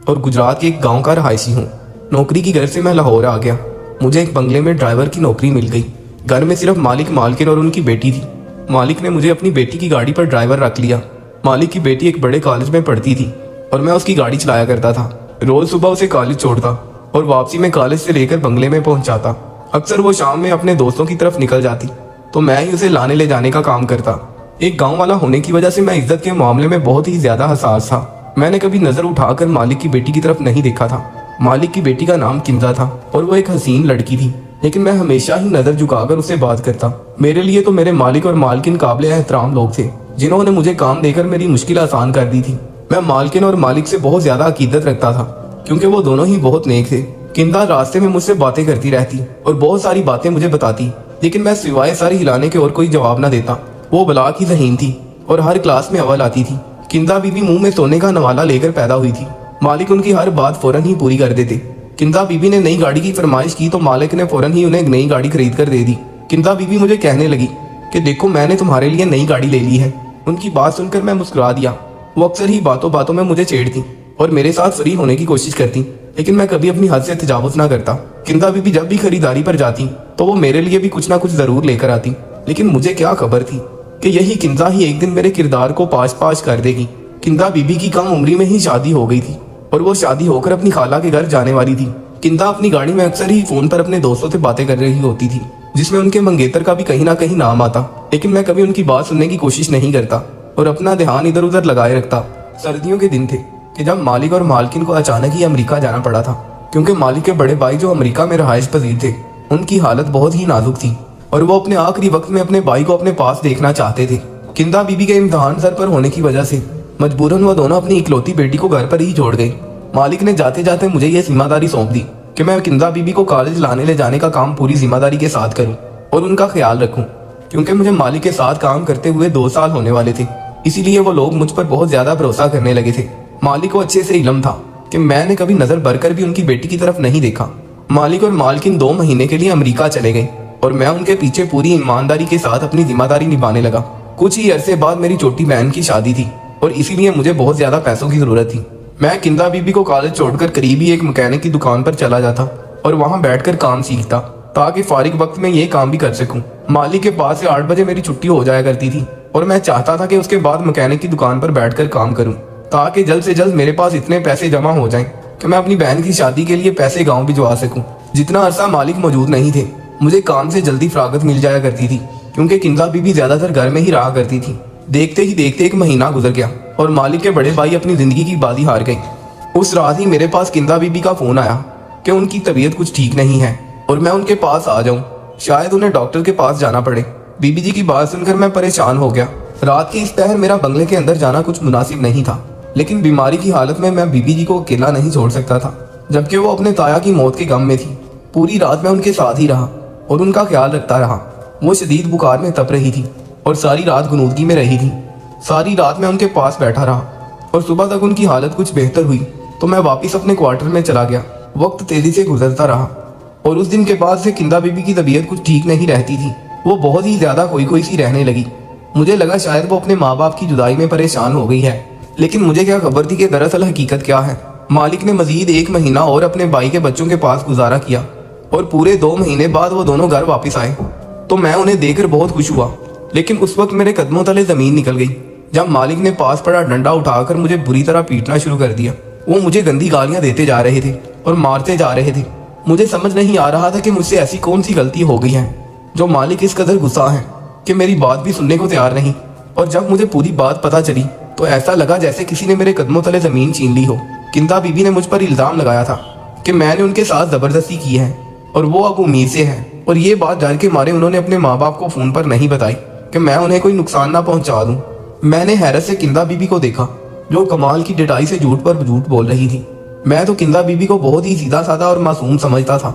और गुजरात के एक गांव का रहायशी हूँ। नौकरी की घर से मैं लाहौर आ गया। मुझे एक बंगले में ड्राइवर की नौकरी मिल गई। घर में सिर्फ मालिक, मालकिन और उनकी बेटी थी। मालिक ने मुझे अपनी बेटी की गाड़ी पर ड्राइवर रख लिया। मालिक की बेटी एक बड़े कॉलेज में पढ़ती थी और मैं उसकी गाड़ी चलाया करता था। रोज सुबह उसे कॉलेज छोड़ता और वापसी में कॉलेज से लेकर बंगले में पहुंचाता। अक्सर वो शाम में अपने दोस्तों की तरफ निकल जाती तो मैं ही उसे लाने ले जाने का काम करता। एक गांव वाला होने की वजह से मैं इज्जत के मामले में बहुत ही ज्यादा हसास था। मैंने कभी नजर उठाकर मालिक की बेटी की तरफ नहीं देखा था। मालिक की बेटी का नाम किंजा था और वो एक हसीन लड़की थी, लेकिन मैं हमेशा ही नजर झुकाकर उससे बात करता। मेरे लिए तो मेरे मालिक और मालकिन काबिल एहतराम लोग थे, जिन्होंने मुझे काम देकर मेरी मुश्किल आसान कर दी थी। मैं मालकिन और मालिक से बहुत ज्यादा अकीदत रखता था, क्योंकि वो दोनों ही बहुत नेक थे। किंजा रास्ते में मुझसे बातें करती रहती और बहुत सारी बातें मुझे बताती, लेकिन मैं सिवाय सारी हिलाने के और कोई जवाब न देता। वो बला की ज़हीन थी और हर क्लास में अव्वल आती थी। किंजा बीबी मुंह में सोने का नवाला लेकर पैदा हुई थी। मालिक उनकी हर बात फौरन ही पूरी कर देते। किंजा बीबी ने नई गाड़ी की फरमाइश की तो मालिक ने फौरन ही उन्हें एक नई गाड़ी खरीद कर दे दी। किंजा बीबी मुझे कहने लगी कि देखो, मैंने तुम्हारे लिए नई गाड़ी ले ली है। उनकी बात सुनकर मैं मुस्कुरा दिया। वो अक्सर ही बातों बातों में मुझे छेड़ती और मेरे साथ फ्री होने की कोशिश करती, लेकिन मैं कभी अपनी हद से तजावुज ना करता। किंजा बीबी जब भी खरीदारी पर जाती तो वो मेरे लिए भी कुछ ना कुछ जरूर लेकर आती, लेकिन मुझे क्या खबर थी कि यही किंजा ही एक दिन मेरे किरदार को पाश पाश कर देगी। किंजा बीबी की कम उम्री में ही शादी हो गई थी और वो शादी होकर अपनी खाला के घर जाने वाली थी। किंजा अपनी गाड़ी में अक्सर ही फोन पर अपने दोस्तों से बातें कर रही होती थी, जिसमें उनके मंगेतर का भी कहीं ना कहीं नाम आता, लेकिन मैं कभी उनकी बात सुनने की कोशिश नहीं करता और अपना ध्यान इधर उधर लगाए रखता। सर्दियों के दिन थे कि जब मालिक और मालकिन को अचानक ही अमेरिका जाना पड़ा था, क्योंकि मालिक के बड़े भाई जो अमेरिका में रहायश पजीर थे, उनकी हालत बहुत ही नाजुक थी और वो अपने आखिरी वक्त में अपने भाई को अपने पास देखना चाहते थे। किंजा बीबी के इम्तिहान सर पर होने की वजह से मजबूरन वो दोनों अपनी इकलौती बेटी को घर पर ही छोड़ गए। मालिक ने जाते जाते मुझे ये जिम्मेदारी सौंप दी कि मैं किंजा बीबी को कॉलेज लाने ले जाने का काम पूरी जिम्मेदारी के साथ करूं और उनका ख्याल रखूं, क्योंकि मुझे मालिक के साथ काम करते हुए 2 साल होने वाले थे। इसीलिए वो लोग मुझ पर बहुत ज्यादा भरोसा करने लगे थे। मालिक को अच्छे से इल्म था कि मैंने कभी नजर भरकर भी उनकी बेटी की तरफ नहीं देखा। मालिक और मालकिन 2 महीने के लिए अमेरिका चले गए और मैं उनके पीछे पूरी ईमानदारी के साथ अपनी जिम्मेदारी निभाने लगा। कुछ ही अरसे बाद मेरी छोटी बहन की शादी थी और इसीलिए मुझे बहुत ज्यादा पैसों की जरूरत थी। मैं किंजा बीबी को कॉलेज छोड़कर करीबी एक मैकेनिक की दुकान पर चला जाता और वहां बैठकर काम सीखता, ताकि फारिग वक्त में ये काम भी कर सकूं। मालिक के पास से 8 बजे मेरी छुट्टी हो जाया करती थी और मैं चाहता था कि उसके बाद मैकेनिक की दुकान पर बैठकर काम करूं, ताकि जल्द से जल्द मेरे पास इतने पैसे जमा हो जाएं कि मैं अपनी बहन की शादी के लिए पैसे गाँव भिजवा सकूं। जितना अरसा मालिक मौजूद नहीं थे, मुझे काम से जल्दी फरागत मिल जाया करती थी, क्योंकि किंजा बीबी ज्यादातर घर में ही रहा करती थी। देखते ही देखते 1 महीना गुजर गया और मालिक के बड़े भाई अपनी जिंदगी की बाजी हार गए। उस रात ही मेरे पास किंजा बीबी का फोन आया कि उनकी तबीयत कुछ ठीक नहीं है और मैं उनके पास आ जाऊं, शायद उन्हें डॉक्टर के पास जाना पड़े। बीबी जी की बात सुनकर मैं परेशान हो गया। रात के इस पहर मेरा बंगले के अंदर जाना कुछ मुनासिब नहीं था, लेकिन बीमारी की हालत में मैं बीबी जी को अकेला नहीं छोड़ सकता था, जबकि वो अपने ताया की मौत के गम में थी। पूरी रात मैं उनके साथ ही रहा और उनका ख्याल रखता रहा। वो शदीद बुखार में तप रही थी और सारी रात गुनूदगी में रही थी। सारी रात मैं उनके पास बैठा रहा और सुबह तक उनकी हालत कुछ बेहतर हुई तो मैं वापस अपने क्वार्टर में चला गया। वक्त तेजी से गुजरता रहा और उस दिन के बाद से किंजा बीबी की तबीयत कुछ ठीक नहीं रहती थी। वो बहुत ही ज्यादा कोई सी रहने लगी। मुझे लगा शायद वो अपने माँ बाप की जुदाई में परेशान हो गई है, लेकिन मुझे क्या खबर थी कि दरअसल हकीकत क्या है। मालिक ने मजीद 1 महीना और अपने भाई के बच्चों के पास गुजारा किया और पूरे 2 महीने बाद वो दोनों घर वापस आए तो मैं उन्हें देखकर बहुत खुश हुआ। लेकिन उस वक्त मेरे कदमों तले जमीन निकल गई जब मालिक ने पास पड़ा डंडा उठाकर मुझे बुरी तरह पीटना शुरू कर दिया। वो मुझे गंदी गालियां देते जा रहे थे और मारते जा रहे थे। मुझे समझ नहीं आ रहा था कि मुझसे ऐसी कौन सी गलती हो गई है जो मालिक इस कदर गुस्सा है कि मेरी बात भी सुनने को तैयार नहीं। और जब मुझे पूरी बात पता चली तो ऐसा लगा जैसे किसी ने मेरे कदमों तले जमीन छीन ली हो। किंजा बीबी ने मुझ पर इल्जाम लगाया था कि मैंने उनके साथ जबरदस्ती की है और वो अब उम्मीद से है, और ये बात डर के मारे उन्होंने अपने माँ बाप को फोन पर नहीं बताई कि मैं उन्हें कोई नुकसान ना पहुंचा दूं। मैंने हैरत से किंजा बीबी को देखा जो कमाल की डिटाई से झूठ पर झूठ बोल रही थी। मैं तो किंजा बीबी को बहुत ही सीधा साधा और मासूम समझता था,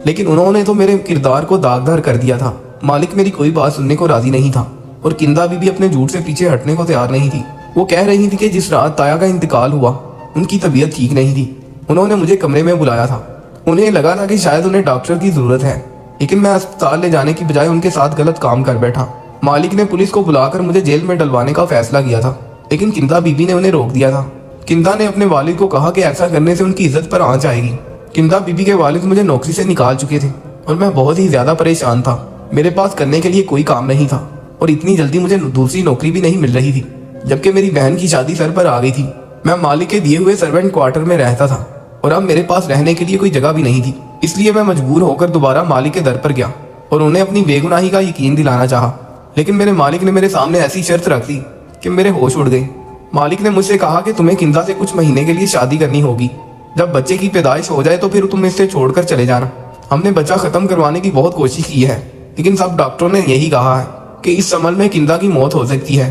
लेकिन उन्होंने तो मेरे किरदार को दागदार कर दिया था। मालिक मेरी कोई बात सुनने को राजी नहीं था और किंजा बीबी अपने झूठ से पीछे हटने को तैयार नहीं थी। वो कह रही थी कि जिस रात ताया का इंतकाल हुआ उनकी तबीयत ठीक नहीं थी। उन्होंने मुझे कमरे में बुलाया था। उन्हें लगा था कि शायद उन्हें डॉक्टर की जरूरत है, लेकिन मैं अस्पताल ले जाने की बजाय उनके साथ गलत काम कर बैठा। मालिक ने पुलिस को बुलाकर मुझे जेल में डलवाने का फैसला किया था, लेकिन किंजा बीबी ने उन्हें रोक दिया था किंदा ने अपने वालिद को कहा कि ऐसा करने से उनकी इज्जत पर आंच आएगी। किंदा बीबी के वालिद मुझे नौकरी से निकाल चुके थे और मैं बहुत ही ज्यादा परेशान था। मेरे पास करने के लिए कोई काम नहीं था और इतनी जल्दी मुझे दूसरी नौकरी भी नहीं मिल रही थी, जबकि मेरी बहन की शादी सर पर आ गई थी। मैं मालिक के दिए हुए सर्वेंट क्वार्टर में रहता था और अब मेरे पास रहने के लिए कोई जगह भी नहीं थी। इसलिए मैं मजबूर होकर दोबारा मालिक के दर पर गया और उन्हें अपनी बेगुनाही का यकीन दिलाना चाहा। लेकिन मेरे मालिक ने मेरे सामने ऐसी शर्त रख दी कि मेरे होश उड़ गए। मालिक ने मुझसे कहा कि तुम्हें किंदा से कुछ महीने के लिए शादी करनी होगी। जब बच्चे की पैदाइश हो जाए तो फिर तुम इसे छोड़कर चले जाना। हमने बच्चा खत्म करवाने की बहुत कोशिश की है, लेकिन सब डॉक्टरों ने यही कहा है कि इस अमल में किंदा की मौत हो सकती है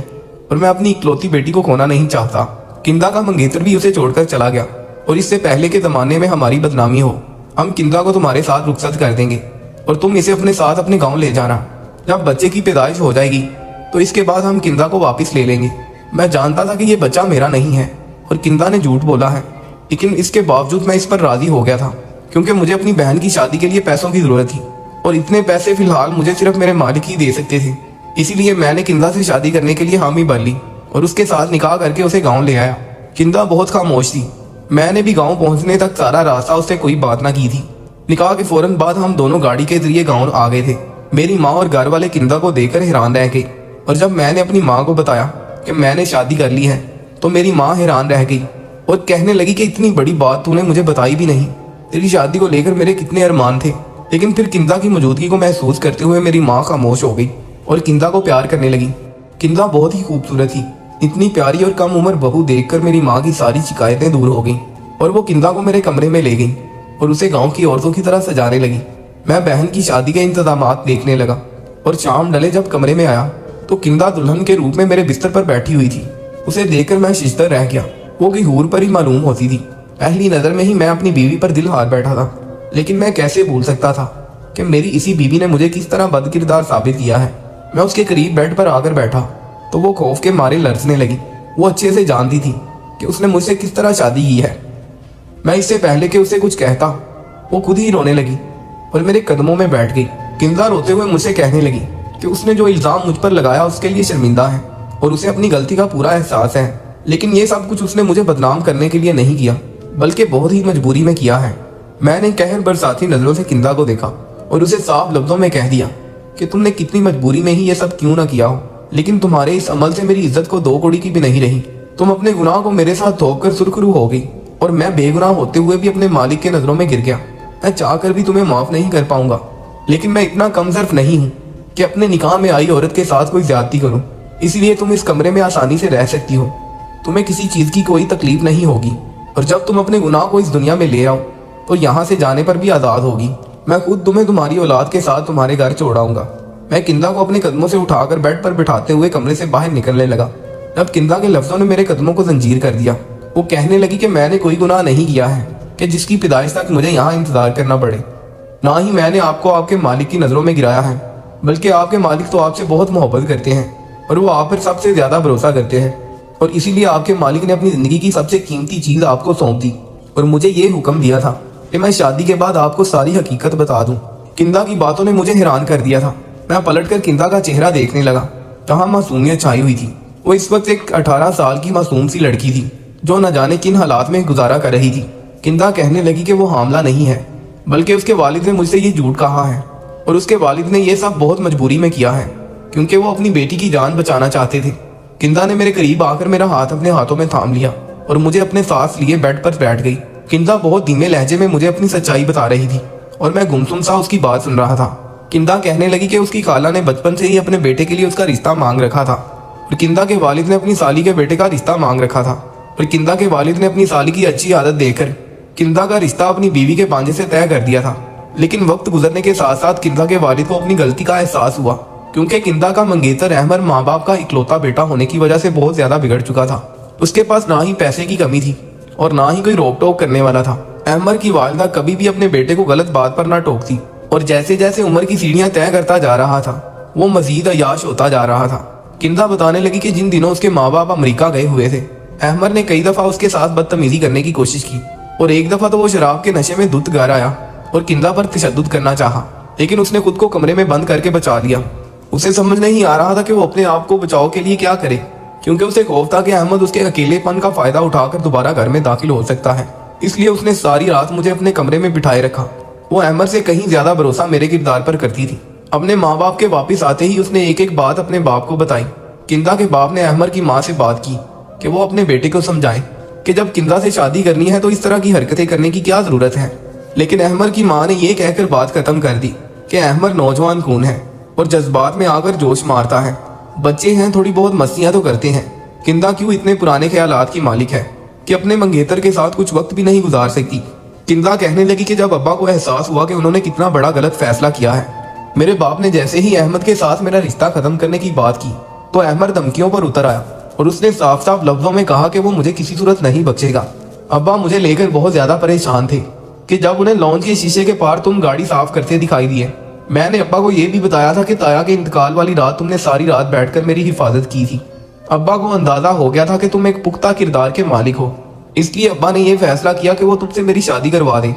और मैं अपनी इकलौती बेटी को खोना नहीं चाहता। किंदा का मंगेतर भी उसे छोड़कर चला गया और इससे पहले के जमाने में हमारी बदनामी हो, हम किंदा को तुम्हारे साथ रुखसत कर देंगे और तुम इसे अपने साथ अपने गांव ले जाना। जब बच्चे की पैदाइश हो जाएगी तो इसके बाद हम किंदा को वापस ले लेंगे। मैं जानता था कि ये बच्चा मेरा नहीं है और किंदा ने झूठ बोला है, लेकिन इसके बावजूद मैं इस पर राजी हो गया था क्योंकि मुझे अपनी बहन की शादी के लिए पैसों की जरूरत थी और इतने पैसे फिलहाल मुझे सिर्फ मेरे मालिक ही दे सकते थे। इसीलिए मैंने किंदा से शादी करने के लिए हामी भर ली और उसके साथ निकाह करके उसे गाँव ले आया। किंदा बहुत खामोश थी। मैंने भी गाँव पहुँचने तक सारा रास्ता उससे कोई बात ना की थी। निकाह के फौरन बाद हम दोनों गाड़ी के जरिए गाँव आ गए थे। मेरी माँ और घर वाले किंदा को देखकर हैरान रह गई और जब मैंने अपनी माँ को बताया कि मैंने शादी कर ली है तो मेरी माँ हैरान रह गई और कहने लगी कि इतनी बड़ी बात तूने मुझे बताई भी नहीं। तेरी शादी को लेकर मेरे कितने अरमान थे। लेकिन फिर किंदा की मौजूदगी को महसूस करते हुए मेरी माँ खामोश हो गई और किंदा को प्यार करने लगी। किंदा बहुत ही खूबसूरत थी। इतनी प्यारी और कम उम्र बहू देखकर मेरी माँ की सारी शिकायतें दूर हो गई और वो किंदा को मेरे कमरे में ले गई और उसे गाँव की औरतों की तरह सजाने लगी। मैं बहन की शादी के इंतजामात देखने लगा और शाम ढले जब कमरे में आया तो किंदा दुल्हन के रूप में मेरे बिस्तर पर बैठी हुई थी। उसे देखकर मैं शिश्तर रह गया। वो कोई हूर पर ही मालूम होती थी। पहली नजर में ही मैं अपनी बीवी पर दिल हार बैठा था। लेकिन मैं कैसे भूल सकता था कि मेरी इसी बीवी ने मुझे किस तरह बदकिरदार साबित किया है। मैं उसके करीब बेड पर आकर बैठा तो वो खौफ के मारे लड़ने लगी। वो अच्छे से जानती थी कि उसने मुझसे किस तरह शादी की है। मैं इससे पहले कि उसे कुछ कहता वो खुद ही रोने लगी और मेरे कदमों में बैठ गई। किंदा रोते हुए मुझसे कहने लगी कि उसने जो इल्जाम मुझ पर लगाया उसके लिए शर्मिंदा है और उसे अपनी गलती का पूरा एहसास है। लेकिन ये सब कुछ उसने मुझे बदनाम करने के लिए नहीं किया, बल्कि बहुत ही मजबूरी में किया है। मैंने कहर बरसाती नजरों से किंदा को देखा और उसे साफ लफ्जों में कह दिया कि तुमने कितनी मजबूरी में ही ये सब क्यों ना किया हो, लेकिन तुम्हारे इस अमल से मेरी इज्जत को दो कौड़ी की भी नहीं रही। तुम अपने गुनाह को मेरे साथ धोकर सुरखरू हो गई और मैं बेगुनाह होते हुए भी अपने मालिक के नजरों में गिर गया। मैं चाह कर भी तुम्हें माफ नहीं कर पाऊंगा, लेकिन मैं इतना कमजोर नहीं हूँ कि अपने निकाह में आई औरत के साथ कोई ज्यादती करूं। इसलिए तुम इस कमरे में आसानी से रह सकती हो। तुम्हें किसी चीज की कोई तकलीफ नहीं होगी और जब तुम अपने गुनाह को इस दुनिया में ले आओ तो यहाँ से जाने पर भी आजाद होगी। मैं खुद तुम्हें तुम्हारी औलाद के साथ तुम्हारे घर छोड़ाऊंगा। मैं किंदा को अपने कदमों से उठाकर बेड पर बिठाते हुए कमरे से बाहर निकलने लगा। तब किंदा के लफ्जों ने मेरे कदमों को जंजीर कर दिया। वो कहने लगी कि मैंने कोई गुनाह नहीं किया है कि जिसकी पैदाइश तक मुझे यहाँ इंतजार करना पड़े। ना ही मैंने आपको आपके मालिक की नजरों में गिराया है, बल्कि आपके मालिक तो आपसे बहुत मोहब्बत करते हैं और वो आप पर सबसे ज्यादा भरोसा करते हैं और इसीलिए आपके मालिक ने अपनी जिंदगी की सबसे कीमती चीज आपको सौंप दी और मुझे ये हुक्म दिया था कि मैं शादी के बाद आपको सारी हकीकत बता दूं। किंदा की बातों ने मुझे हैरान कर दिया था। मैं पलटकर किंदा का चेहरा देखने लगा जहाँ मासूमियत छाई हुई थी। वो इस वक्त एक 18 साल की मासूम सी लड़की थी जो न जाने किन हालात में गुजारा कर रही थी। किंदा कहने लगी कि वो हामला नहीं है, बल्कि उसके वालिद ने मुझसे ये झूठ कहा है और उसके वालिद ने ये सब बहुत मजबूरी में किया है क्योंकि वो अपनी बेटी की जान बचाना चाहते थे। किंदा ने मेरे करीब आकर मेरा हाथ अपने हाथों में थाम लिया और मुझे अपने साथ लिए बेड पर बैठ गई। किंदा बहुत धीमे लहजे में मुझे अपनी सच्चाई बता रही थी और मैं गुमसुम सा उसकी बात सुन रहा था। किंदा कहने लगी कि उसकी खाला ने बचपन से ही अपने बेटे के लिए उसका रिश्ता मांग रखा था और किंदा के वालिद ने अपनी साली के बेटे का रिश्ता मांग रखा था और किंदा के वालिद ने अपनी साली की अच्छी आदत देखकर किंदा का रिश्ता अपनी बीवी के पांजे से तय कर दिया था। लेकिन वक्त गुजरने के साथ साथ किंदा के वालिद को अपनी गलती का एहसास हुआ क्योंकि किंदा का मंगेतर अहमर माँ बाप का इकलौता बेटा होने की वजह से बहुत ज्यादा बिगड़ चुका था। उसके पास ना ही पैसे की कमी थी और ना ही कोई रोक टोक करने वाला था। अहमर की वालिदा कभी भी अपने बेटे को गलत बात पर ना टोकती और जैसे जैसे उम्र की सीढ़ियां तय करता जा रहा था वो मजीद अयाश होता जा रहा था। किंदा बताने लगी कि जिन दिनों उसके माँ बाप अमेरिका गए हुए थे अहमर ने कई दफा उसके साथ बदतमीजी करने की कोशिश की और एक दफा तो वो शराब के नशे में धुत घर आया और किंदा पर तशद्दुद करना चाहा, लेकिन उसने खुद को कमरे में बंद करके बचा लिया। उसे समझ नहीं आ रहा था कि वो अपने आप को बचाव के लिए क्या करे। क्योंकि उसे खौफ था कि अहमद उसके अकेलेपन का फायदा उठाकर दोबारा घर में दाखिल हो सकता है। इसलिए उसने सारी रात मुझे अपने कमरे में बिठाए रखा। वो अहमद से कहीं ज्यादा भरोसा मेरे किरदार पर करती थी। अपने माँ बाप के वापिस आते ही उसने एक एक बात अपने बाप को बताई। किंदा के बाप ने अहमद की माँ से बात की कि वो अपने बेटे को समझाए कि जब किंदा से शादी करनी है तो इस तरह की हरकतें करने की क्या जरूरत है। लेकिन अहमद की माँ ने यह कहकर बात खत्म कर दी कि अहमद नौजवान खून है और जज्बात में आकर जोश मारता है। बच्चे हैं, थोड़ी बहुत मस्तियां तो करते हैं। किंदा क्यों इतने पुराने ख्यालात की मालिक है कि अपने मंगेतर के साथ कुछ वक्त भी नहीं गुजार सकती। किंदा कहने लगी कि जब अब्बा को एहसास हुआ कि उन्होंने कितना बड़ा गलत फैसला किया है। मेरे बाप ने जैसे ही अहमद के साथ मेरा रिश्ता खत्म करने की बात की तो अहमद धमकियों पर उतर आया और उसने साफ साफ लफ्जों में कहा कि वो मुझे किसी सूरत नहीं बख्शेगा। अब्बा मुझे लेकर बहुत ज्यादा परेशान थे कि जब उन्हें लॉन्च के शीशे के पार तुम गाड़ी साफ करते दिखाई दिए। मैंने अब्बा को यह भी बताया था कि ताया के इंतकाल वाली रात तुमने सारी रात बैठकर मेरी हिफाजत की थी। अब्बा को अंदाजा हो गया था कि तुम एक पुख्ता किरदार के मालिक हो, इसलिए अब्बा ने यह फैसला किया कि वो तुमसे मेरी शादी करवा दे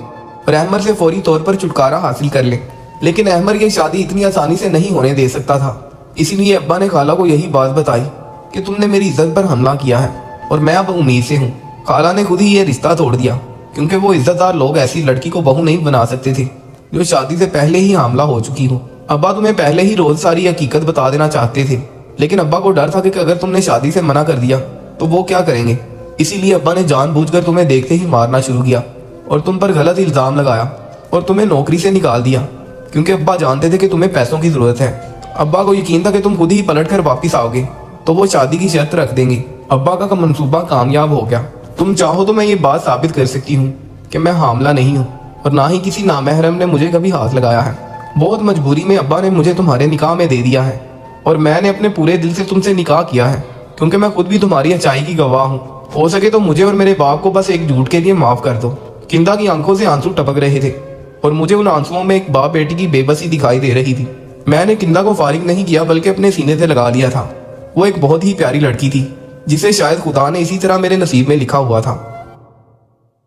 और अहमद से फौरी तौर पर छुटकारा हासिल कर ले। लेकिन अहमद ये शादी इतनी आसानी से नहीं होने दे सकता था। इसीलिए अब्बा ने खाला को यही बात बताई कि तुमने मेरी इज्जत पर हमला किया है और मैं अब उम्मीद से हूँ। खाला ने खुद ही ये रिश्ता तोड़ दिया क्योंकि वो इज्जतदार लोग ऐसी लड़की को बहू नहीं बना सकते थे जो शादी से पहले ही हमला हो चुकी हो। अब्बा तुम्हें पहले ही रोज सारी हकीकत बता देना चाहते थे, लेकिन अब्बा को डर था कि अगर तुमने शादी से मना कर दिया तो वो क्या करेंगे। इसीलिए अब्बा ने जानबूझकर तुम्हें देखते ही मारना शुरू किया और तुम पर गलत इल्जाम लगाया और तुम्हें नौकरी से निकाल दिया क्योंकि अब्बा जानते थे कि तुम्हें पैसों की जरूरत है। अब्बा को यकीन था कि तुम खुद ही पलट कर वापिस आओगे तो वो शादी की शर्त रख देंगे। अब्बा का मंसूबा कामयाब हो गया। तुम चाहो तो मैं ये बात साबित कर सकती हूँ कि मैं हामला नहीं हूँ और ना ही किसी नामहरम ने मुझे कभी हाथ लगाया है। बहुत मजबूरी में अब्बा ने मुझे तुम्हारे निकाह में दे दिया है और मैंने अपने पूरे दिल से तुमसे निकाह किया है क्योंकि मैं खुद भी तुम्हारी अच्छाई की गवाह हूँ। हो सके तो मुझे और मेरे बाप को बस एक झूठ के लिए माफ कर दो। किंदा की आंखों से आंसू टपक रहे थे और मुझे उन आंसुओं में एक बाप बेटी की बेबसी दिखाई दे रही थी। मैंने किंदा को फारिग नहीं किया बल्कि अपने सीने से लगा लिया था। वो एक बहुत ही प्यारी लड़की थी जिसे शायद खुदा ने इसी तरह मेरे नसीब में लिखा हुआ था।